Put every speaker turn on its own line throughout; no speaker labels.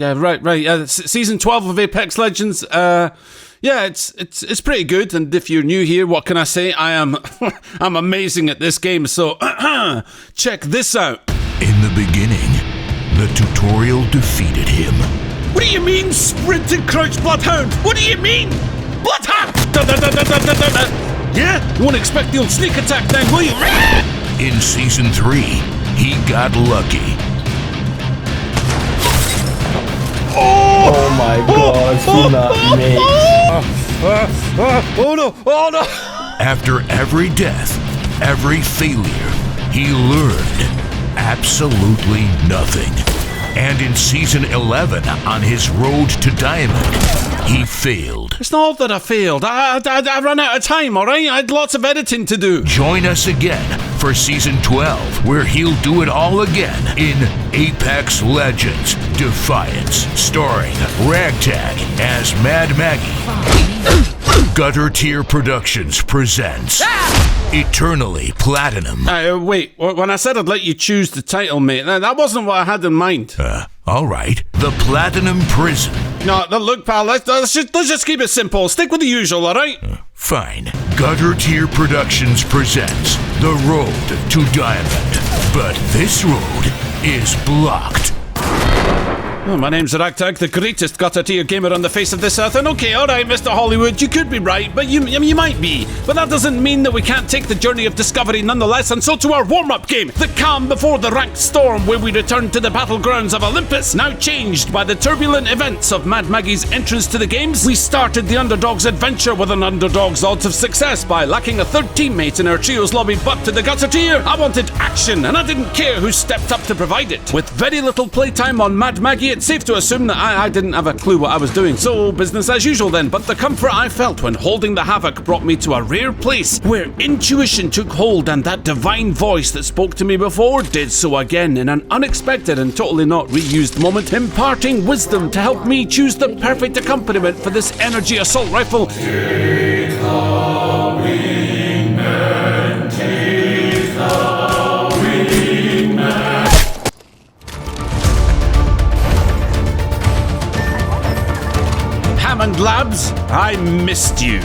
Yeah, right. Season 12 of Apex Legends. Yeah, it's pretty good. And if you're new here, what can I say? I'm amazing at this game. So check this out.
In the beginning, the tutorial defeated him.
What do you mean, sprint and crouch bloodhound? What do you mean, bloodhound? Yeah, you won't expect the old sneak attack then, will you?
In Season 3, he got lucky.
Oh my god,
Oh no!
After every death, every failure, he learned absolutely nothing. And in Season 11, on his road to Diamond, he failed.
It's not that I failed. I ran out of time, alright? I had lots of editing to do.
Join us again for Season 12, where he'll do it all again in Apex Legends Defiance, starring Ragtag as Mad Maggie. Gutter Tier Productions presents Eternally Platinum.
Wait, when I said I'd let you choose the title, mate, that wasn't what I had in mind.
Alright. The Platinum Prison.
No, look, pal, let's just keep it simple. Stick with the usual, alright?
Fine. Gutter Tier Productions presents The Road to Diamond. But this road is blocked.
Oh, my name's Ragtag, the greatest gutter tier gamer on the face of this earth, and okay, alright, Mr. Hollywood, you could be right, but you might be. But that doesn't mean that we can't take the journey of discovery nonetheless, and so to our warm-up game, the calm before the ranked storm, where we return to the battlegrounds of Olympus, now changed by the turbulent events of Mad Maggie's entrance to the games. We started the underdog's adventure with an underdog's odds of success by lacking a third teammate in our trio's lobby, but to the gutter tier, I wanted action, and I didn't care who stepped up to provide it. With very little playtime on Mad Maggie, it's safe to assume that I didn't have a clue what I was doing, so business as usual then. But the comfort I felt when holding the Havoc brought me to a rare place where intuition took hold, and that divine voice that spoke to me before did so again in an unexpected and totally not reused moment, imparting wisdom to help me choose the perfect accompaniment for this energy assault rifle. Take the wingman, take the wingman. Hammond Labs, I missed you.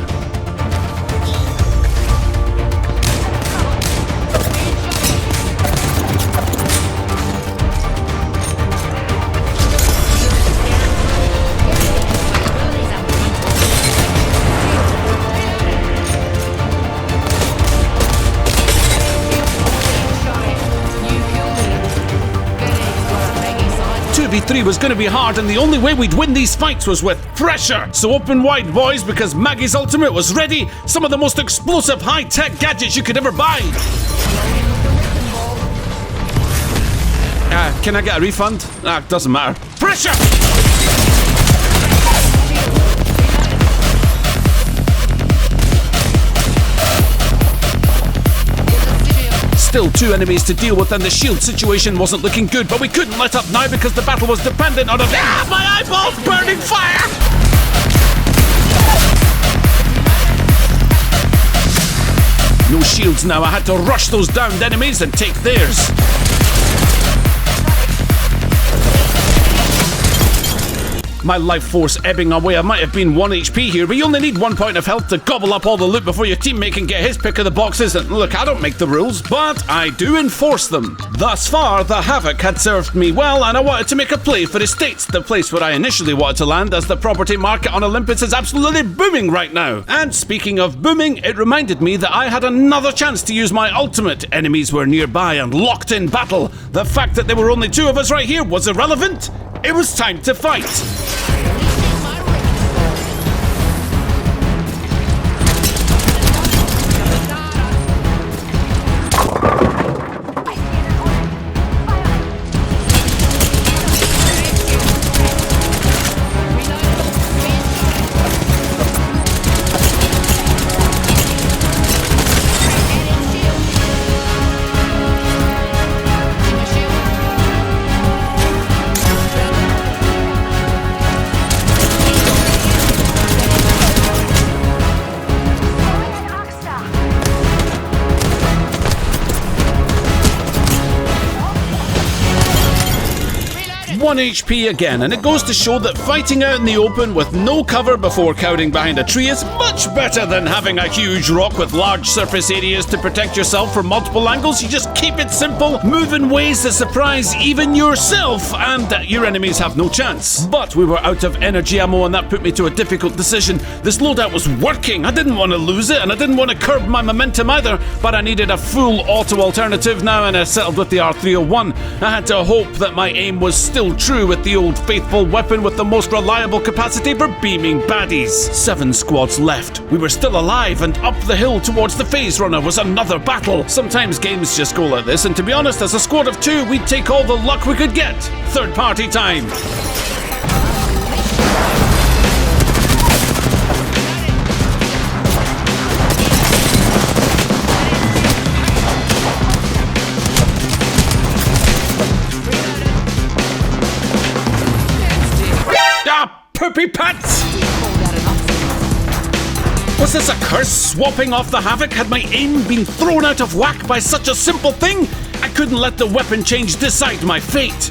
V3 was going to be hard, and the only way we'd win these fights was with pressure. So open wide, boys, because Maggie's ultimate was ready. Some of the most explosive high-tech gadgets you could ever buy. Can I get a refund? Doesn't matter. Pressure! Still two enemies to deal with, and the shield situation wasn't looking good, but we couldn't let up now because the battle was dependent on a... my eyeballs burning fire! No shields now. I had to rush those downed enemies and take theirs. My life force ebbing away. I might have been 1 HP here, but you only need 1 point of health to gobble up all the loot before your teammate can get his pick of the boxes. And look, I don't make the rules, but I do enforce them. Thus far, the Havoc had served me well, and I wanted to make a play for Estates, the place where I initially wanted to land, as the property market on Olympus is absolutely booming right now. And speaking of booming, it reminded me that I had another chance to use my ultimate. Enemies were nearby and locked in battle. The fact that there were only two of us right here was irrelevant. It was time to fight. 1 HP again, and it goes to show that fighting out in the open with no cover before cowering behind a tree is much better than having a huge rock with large surface areas to protect yourself from multiple angles. You just keep it simple, move in ways that surprise even yourself, and your enemies have no chance. But we were out of energy ammo, and that put me to a difficult decision. This loadout was working. I didn't want to lose it, and I didn't want to curb my momentum either, but I needed a full auto alternative now, and I settled with the R301. I had to hope that my aim was still true with the old faithful weapon with the most reliable capacity for beaming baddies. 7 squads left. We were still alive, and up the hill towards the phase runner was another battle. Sometimes games just go like this, and to be honest, as a squad of 2, we'd take all the luck we could get. Third party time. Poopy pats! Was this a curse swapping off the havoc? Had my aim been thrown out of whack by such a simple thing? I couldn't let the weapon change decide my fate.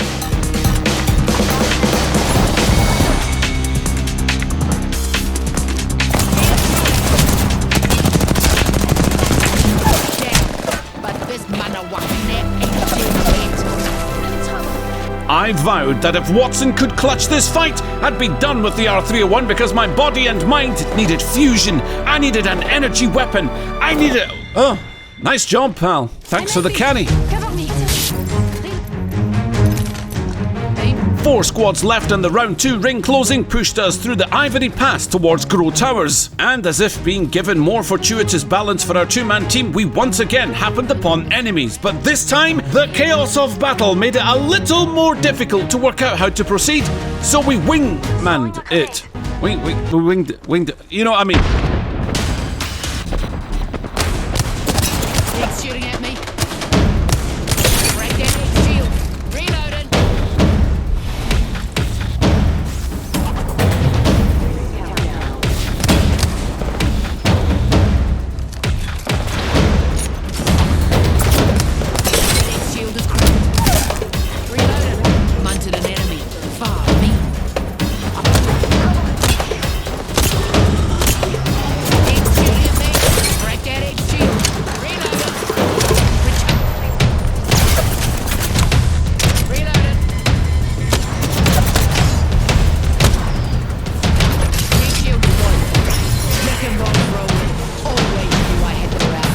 I vowed that if Watson could clutch this fight, I'd be done with the R301 because my body and mind needed fusion. I needed an energy weapon. I needed... Oh, nice job, pal. Thanks for the carry. 4 squads left, and the round 2 ring closing pushed us through the Ivory Pass towards Grow Towers. And as if being given more fortuitous balance for our 2-man team, we once again happened upon enemies. But this time, the chaos of battle made it a little more difficult to work out how to proceed. So we wingmanned it. We winged, you know what I mean.
He's shooting at me. Break down his shield. Reloaded. His shield is cracked. Reloaded. Munted an enemy. Far me. He's shooting at me. Break down his shield. Reloaded. Reloaded. Big shield deployed. Wreck and roll rolling. Always knew I had the route.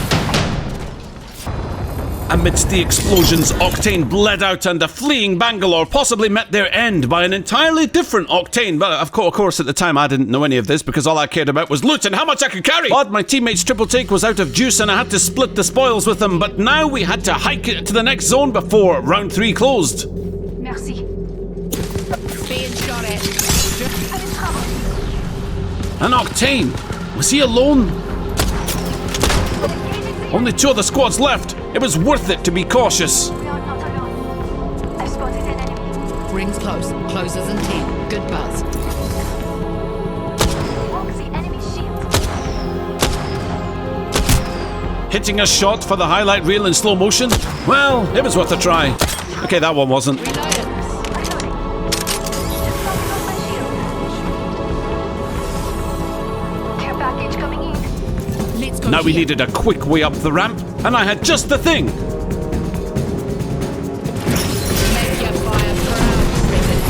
Amidst the explosions, Octane bled out, and the fleeing Bangalore possibly met their end by an entirely different Octane. But of course, at the time, I didn't know any of this because all I cared about was loot and how much I could carry. But my teammate's triple take was out of juice, and I had to split the spoils with them. But now we had to hike it to the next zone before round 3 closed.
Merci.
Being shot at.
An Octane? Was he alone? Only 2 of the squads left. It was worth it to be cautious.
We are not alone. I've spotted an enemy.
Rings close. Closes in 10. Good buzz.
Walk the enemy shield.
Hitting a shot for the highlight reel in slow motion? Well, it was worth a try. Okay, that one wasn't.
Reloaded.
Reloading. Just popping off my shield. Care package coming in.
Let's go.
Now we
here.
needed a quick way up the ramp, and I had just the thing.
Make your fire proud, Resident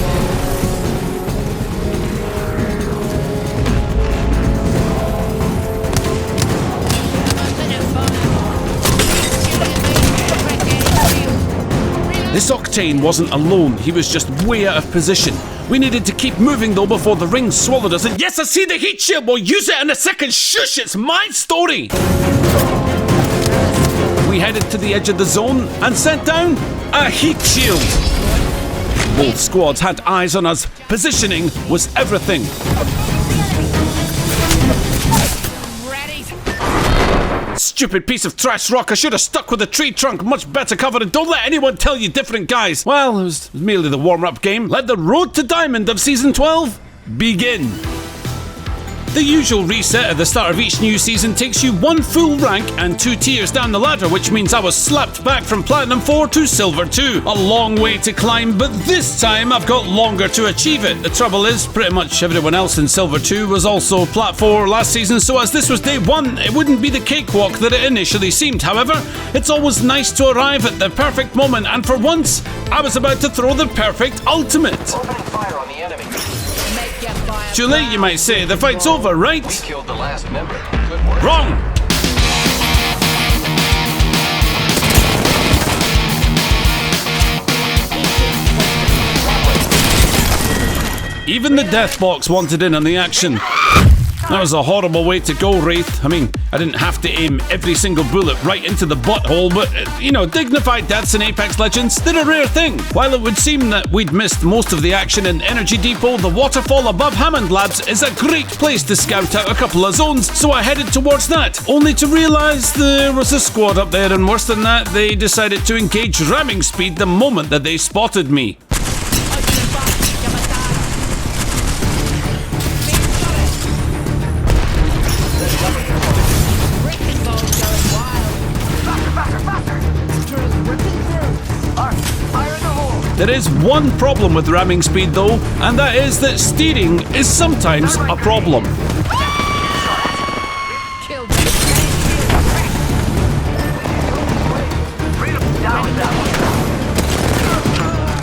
This Octane wasn't alone, he was just way out of position. We needed to keep moving though before the ring swallowed us, and yes, I see the heat shield, we'll use it in a second. Shush, it's my story! We headed to the edge of the zone and sent down a heat shield. Both squads had eyes on us. Positioning was everything. Stupid piece of trash rock. I should have stuck with the tree trunk. Much better cover, and don't let anyone tell you different, guys. Well, it was merely the warm-up game. Let the road to diamond of Season 12 begin. The usual reset at the start of each new season takes you one full rank and 2 tiers down the ladder, which means I was slapped back from Platinum 4 to Silver 2. A long way to climb, but this time I've got longer to achieve it. The trouble is, pretty much everyone else in Silver 2 was also Plat 4 last season, so as this was day 1, it wouldn't be the cakewalk that it initially seemed. However, it's always nice to arrive at the perfect moment, and for once, I was about to throw the perfect ultimate.
Opening fire on the enemy.
Make your fire
Too late, you might say. The fight's over, right?
Killed the last member. Good work.
Wrong! Even the death box wanted in on the action. That was a horrible way to go, Wraith. I mean, I didn't have to aim every single bullet right into the butthole, but, dignified deaths in Apex Legends, they're a rare thing. While it would seem that we'd missed most of the action in Energy Depot, the waterfall above Hammond Labs is a great place to scout out a couple of zones, so I headed towards that, only to realise there was a squad up there, and worse than that, they decided to engage ramming speed the moment that they spotted me. There is one problem with ramming speed though, and that is that steering is sometimes a problem.
killed.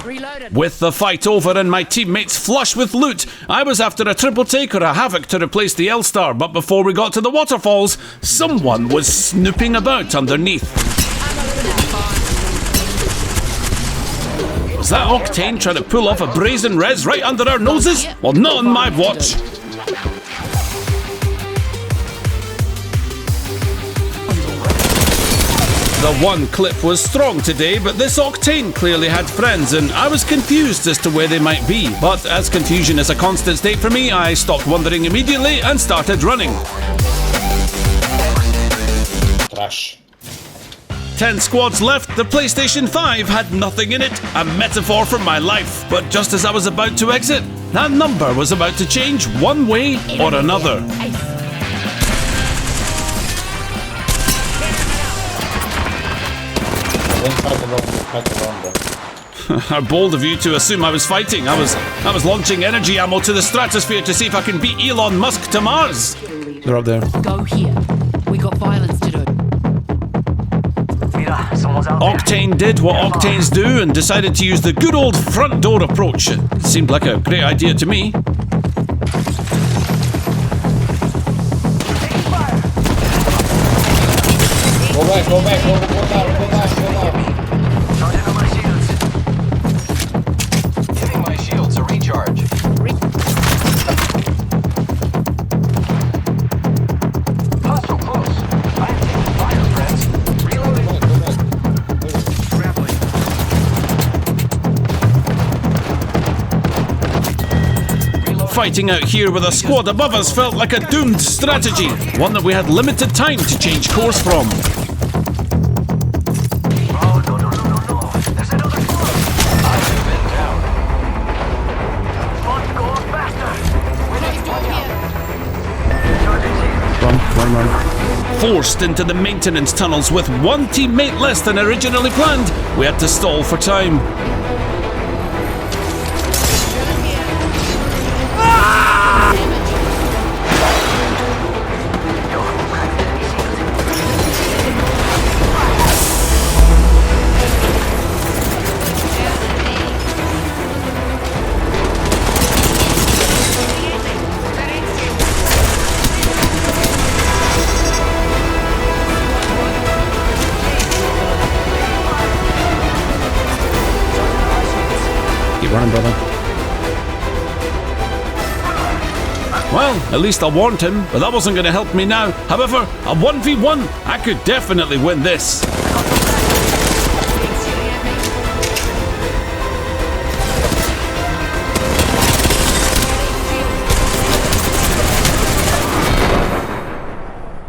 Reloaded.
With the fight over and my teammates flush with loot, I was after a triple take or a havoc to replace the L-Star, but before we got to the waterfalls, someone was snooping about underneath. Was that Octane trying to pull off a brazen res right under our noses? Well, not on my watch. The one clip was strong today, but this Octane clearly had friends, and I was confused as to where they might be. But as confusion is a constant state for me, I stopped wondering immediately and started running.
Trash.
10 squads left, the PlayStation 5 had nothing in it, a metaphor for my life. But just as I was about to exit, that number was about to change one way or another. How bold of you to assume I was fighting. I was launching energy ammo to the stratosphere to see if I can beat Elon Musk to Mars. They're up there.
Go here. We got violence to do.
Octane did what Octanes do and decided to use the good old front door approach. It seemed like a great idea to me.
Go back, go back.
Charging on my shields. Giving my shields a recharge. Hostile close. I'm taking fire, friends. Reloading. Grappling.
Fighting out here with a squad above us felt like a doomed strategy, one that we had limited time to change course from.
Oh, no. There's another squad. I've been down. Want to go faster.
Run. Forced into the maintenance tunnels with one teammate less than originally planned, we had to stall for time. Running, brother. Well, at least I warned him, but that wasn't going to help me now. However, a 1v1, I could definitely win this.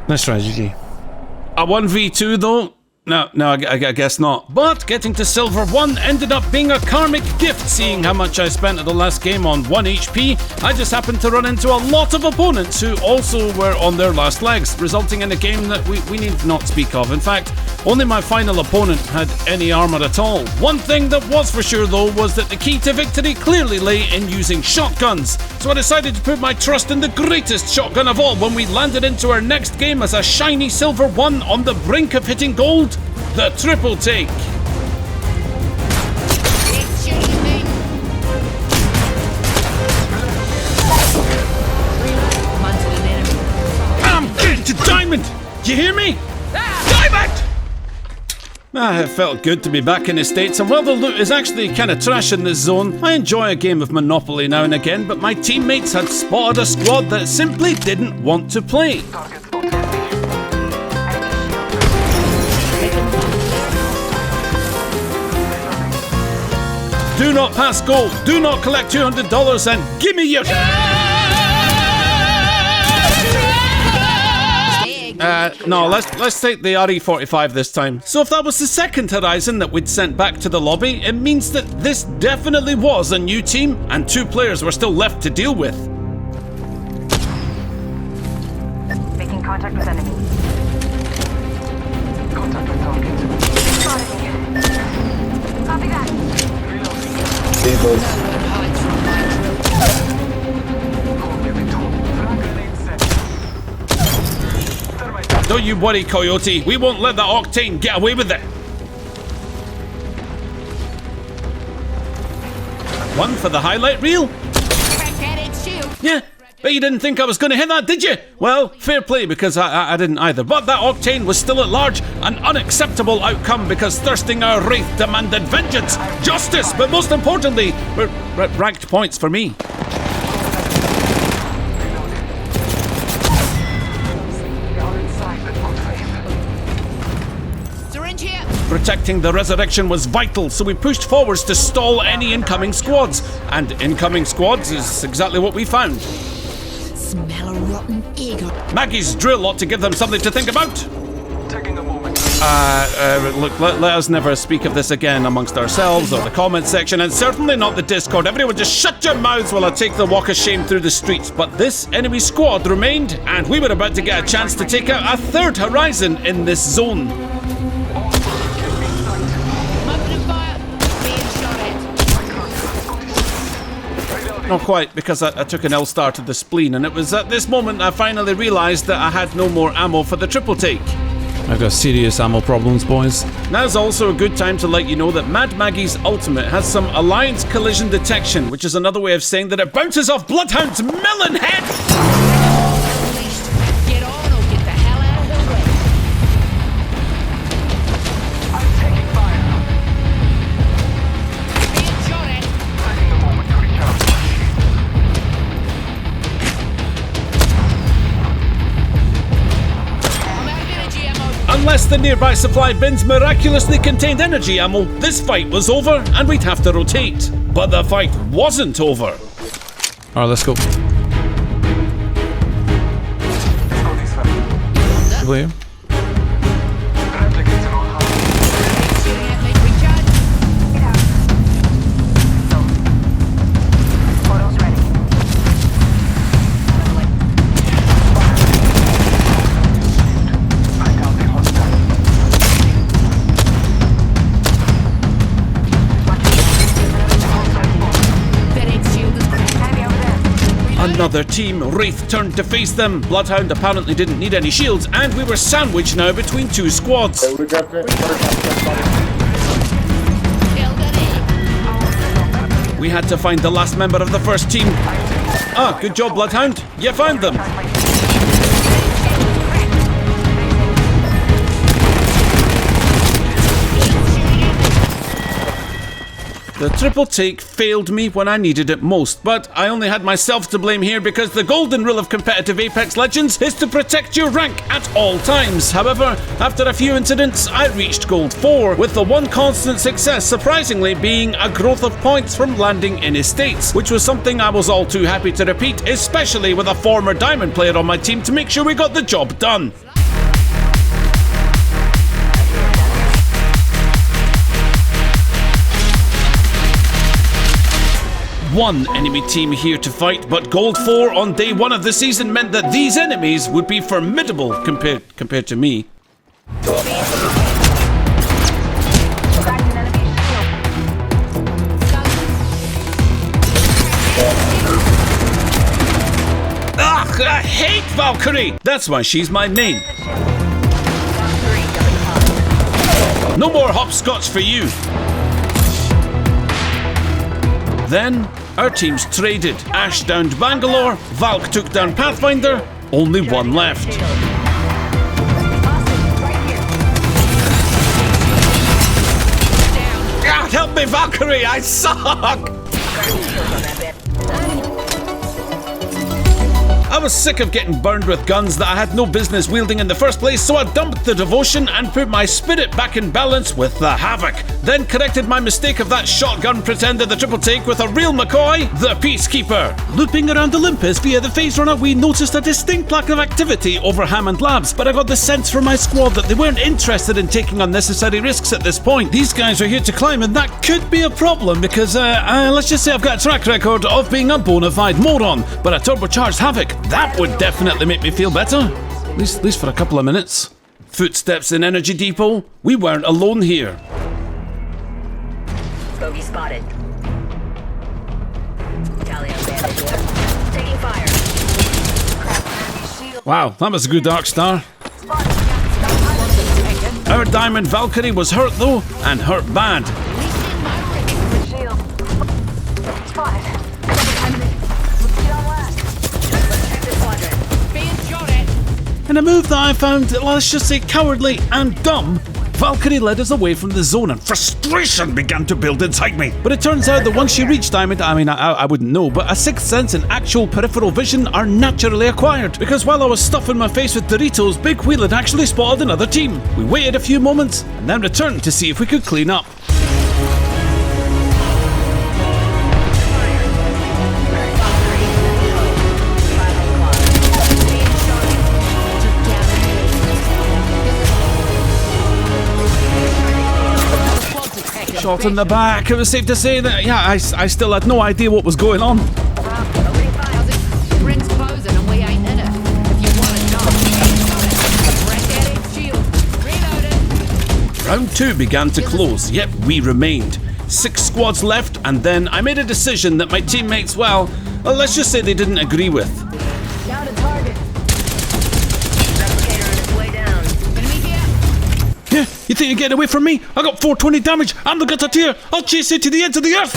Nice try, GG. A 1v2 though, No, I guess not. But getting to Silver 1 ended up being a karmic gift, seeing how much I spent at the last game on 1 HP. I just happened to run into a lot of opponents who also were on their last legs, resulting in a game that we need not speak of. In fact, only my final opponent had any armor at all. One thing that was for sure though was that the key to victory clearly lay in using shotguns. So I decided to put my trust in the greatest shotgun of all when we landed into our next game as a shiny Silver 1 on the brink of hitting gold. The triple take.
It's shooting me. Munted an enemy.
I'm getting to diamond! You hear me? Diamond! It felt good to be back in the States, and while the loot is actually kind of trash in this zone, I enjoy a game of Monopoly now and again, but my teammates had spotted a squad that simply didn't want to play.
Target spotted.
Do not pass gold, do not collect $200, and give me your... No, let's take the RE45 this time. So if that was the second Horizon that we'd sent back to the lobby, it means that this definitely was a new team, and 2 players were still left to deal with.
Making contact with enemy.
Contact with target.
Spotted me. Copy that.
Tables.
Hides from Riot Drill.
Hold me with two. Frag grenade set. Thermite.
Don't you worry, Coyote, we won't let the Octane get away with it. One for the highlight reel?
Cracked at its shield.
Yeah, but you didn't think I was going to hit that, did you? Well, fair play, because I didn't either. But that Octane was still at large, an unacceptable outcome because thirsting our Wraith demanded vengeance, justice, but most importantly, ranked points for me.
They are inside the portrait.
Syringe here.
Protecting the resurrection was vital, so we pushed forwards to stall any incoming squads. And incoming squads is exactly what we found.
Smell a rotten egg.
Maggie's drill ought to give them something to think about.
Taking a moment.
Look, let us never speak of this again amongst ourselves or the comment section, and certainly not the Discord. Everyone just shut your mouths while I take the walk of shame through the streets. But this enemy squad remained, and we were about to get a chance to take out a 3rd Horizon in this zone.
Opening fire. Being shot at.
Not quite, because I took an L-star to the spleen, and it was at this moment I finally realised that I had no more ammo for the triple take.
I've got serious ammo problems, boys.
Now's also a good time to let you know that Mad Maggie's ultimate has some Alliance collision detection, which is another way of saying that it bounces off Bloodhound's melon head!
Unleashed. Get on or get the hell out of her way.
I'm taking fire.
Being shot at.
Taking a moment to recharge.
I'm out of energy ammo.
Unless the nearby supply bins miraculously contained energy ammo, this fight was over and we'd have to rotate. But the fight wasn't over.
Alright, let's go.
Let's go this way.
People here?
Replicator on high.
Shooting at me. Recharge.
Get out. So. Photos ready.
I down the hostile.
That egg shield is cracked.
Enemy over there.
Another team, Wraith, turned to face them. Bloodhound apparently didn't need any shields, and we were sandwiched now between 2 squads.
Held an egg.
We had to find the last member of the first team. Ah, good job, Bloodhound. You found them. The triple take failed me when I needed it most, but I only had myself to blame here because the golden rule of competitive Apex Legends is to protect your rank at all times. However, after a few incidents, I reached Gold 4, with the one constant success surprisingly being a growth of points from landing in estates, which was something I was all too happy to repeat, especially with a former Diamond player on my team to make sure we got the job done. one enemy team here to fight, but gold 4 on day 1 of the season meant that these enemies would be formidable compared to me. Ugh, I hate Valkyrie! That's why she's my main. No more hopscotch for you. Then, our teams traded. Ash downed Bangalore, Valk took down Pathfinder, only one left. Ah, help me, Valkyrie, I suck! I was sick of getting burned with guns that I had no business wielding in the first place, so I dumped the devotion and put my spirit back in balance with the havoc. Then corrected my mistake of that shotgun pretender the triple take with a real McCoy, the Peacekeeper. Looping around Olympus via the phase runner, we noticed a distinct lack of activity over Hammond Labs, but I got the sense from my squad that they weren't interested in taking unnecessary risks at this point. These guys are here to climb, and that could be a problem because, let's just say I've got a track record of being a bona fide moron, but a turbocharged havoc, that would definitely make me feel better. At least for a couple of minutes. Footsteps in Energy Depot. We weren't alone here.
Bogey spotted. Tally on bandit door. Taking fire.
Wow, that was a good Dark Star. Our Diamond Valkyrie was hurt though, and hurt bad.
Shield. Spotted.
Being shot at.
In a move that I found, let's just say, cowardly and dumb, Valkyrie led us away from the zone and frustration began to build inside me. But it turns out that once she reached Diamond, I wouldn't know, but a sixth sense and actual peripheral vision are naturally acquired. Because while I was stuffing my face with Doritos, Big Wheel had actually spotted another team. We waited a few moments and then returned to see if we could clean up. Shot in the back. It was safe to say that, yeah, I still had no idea what was going on.
Ring's closing and we ain't in it. If you want to know, right at it, shield. Reloaded.
Round 2 began to close, yet we remained. 6 squads left, and then I made a decision that my teammates, well, let's just say they didn't agree with.
Down to target.
Replicator on its way down.
Enemy here.
Yeah, you think you're getting away from me? I got 420 damage. I'm the Gutatir. I'll chase you to the ends of the earth.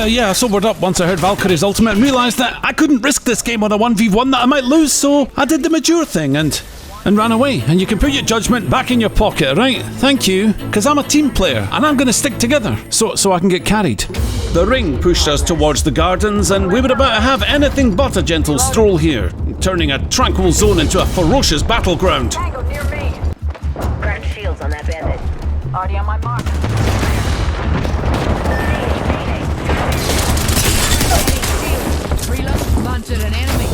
Yeah, I sobered up once I heard Valkyrie's ultimate and realised that I couldn't risk this game on a 1v1 that I might lose, so I did the mature thing and ran away. And you can put your judgment back in your pocket, right? Thank you, because I'm a team player and I'm going to stick together so I can get carried. The ring pushed us towards the gardens and we were about to have anything but a gentle stroll here, turning a tranquil zone into a ferocious battleground.
Tango near me.
Cracked shields on that bandit.
Already on my mark.
Reload. Munted an enemy.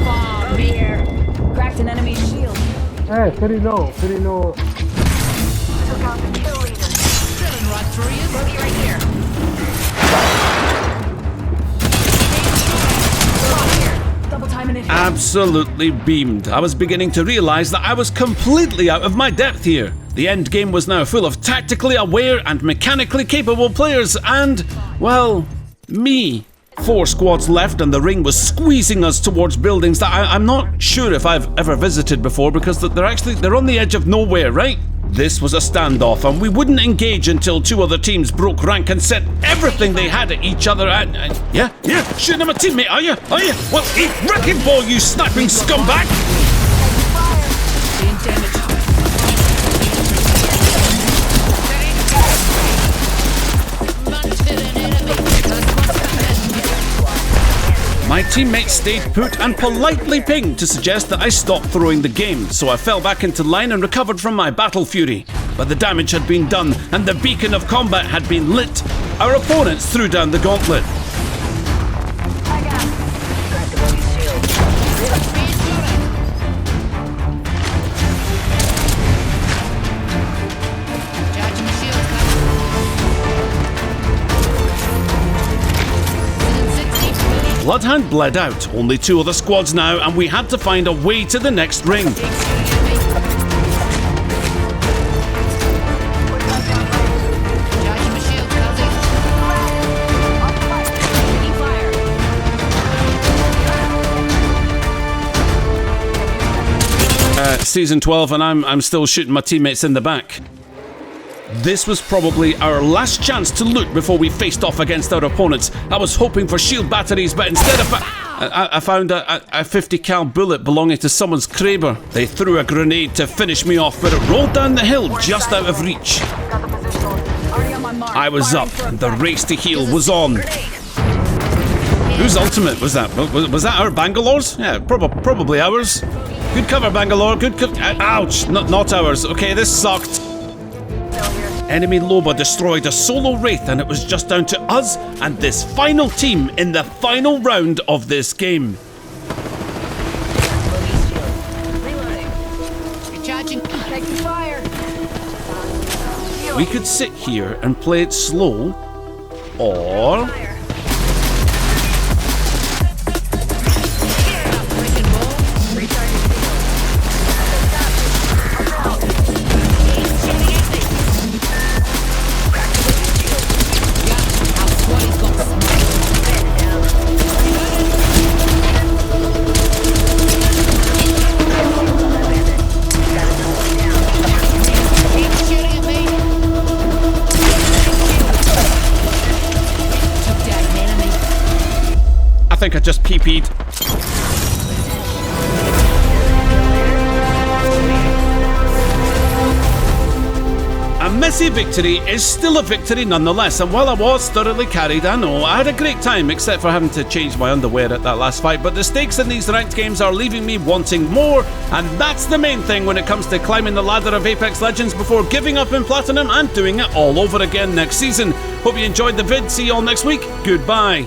Bomb me.
Cracked an enemy shield.
Hey, pretty low, pretty low.
Took out the kill leader.
Drilling right through you.
Bogey right here.
Double time initiative.
Absolutely beamed. I was beginning to realise that I was completely out of my depth here. The end game was now full of tactically aware and mechanically capable players and, well, me. 4 squads left and the ring was squeezing us towards buildings that I'm not sure if I've ever visited before because they're on the edge of nowhere, right? This was a standoff and we wouldn't engage until 2 other teams broke rank and set everything they had at each other and yeah, shooting at my teammate, are you? Well, eat wrecking ball, you sniping scumbag!
Being damaged. Munted an enemy.
My teammates stayed put and politely pinged to suggest that I stop throwing the game, so I fell back into line and recovered from my battle fury. But the damage had been done and the beacon of combat had been lit. our opponents threw down the gauntlet.
I got him. Cracked the body's shield.
Being shot at. Charging the shields, guys. Within 60 million.
Bloodhound bled out, only 2 other squads now, and we had to find a way to the next ring.
Big shooting at me. Charging my shields, Kelsey. Taking fire.
Season 12, and I'm still shooting my teammates in the back. This was probably our last chance to loot before we faced off against our opponents. I was hoping for shield batteries, but instead I found a 50 cal bullet belonging to someone's Kraber. They threw a grenade to finish me off, but it rolled down the hill just out of reach.
Got the position. Already on my mark.
I was up, and the race to heal was on. Whose ultimate was that? Was that our Bangalore's? Yeah, probably ours. Good cover, Bangalore. Good cover. Ouch! Not ours. Okay, this sucked. Enemy Loba destroyed a solo Wraith, and it was just down to us and this final team in the final round of this game.
Body's shield. Reloading.
Recharging.
Taking fire.
We could sit here and play it slow, or
Fire.
Breaking ball.
Recharging shield.
Shooting at me.
Cracked the body's shield.
Yeah, our squad has got smacked.
Man down.
Keep shooting at me. Took down an enemy.
I think I just PP'd. A messy victory is still a victory nonetheless, and while I was thoroughly carried, I know I had a great time except for having to change my underwear at that last fight, but the stakes in these ranked games are leaving me wanting more, and that's the main thing when it comes to climbing the ladder of Apex Legends before giving up in Platinum and doing it all over again next season. Hope you enjoyed the vid, see you all next week, goodbye.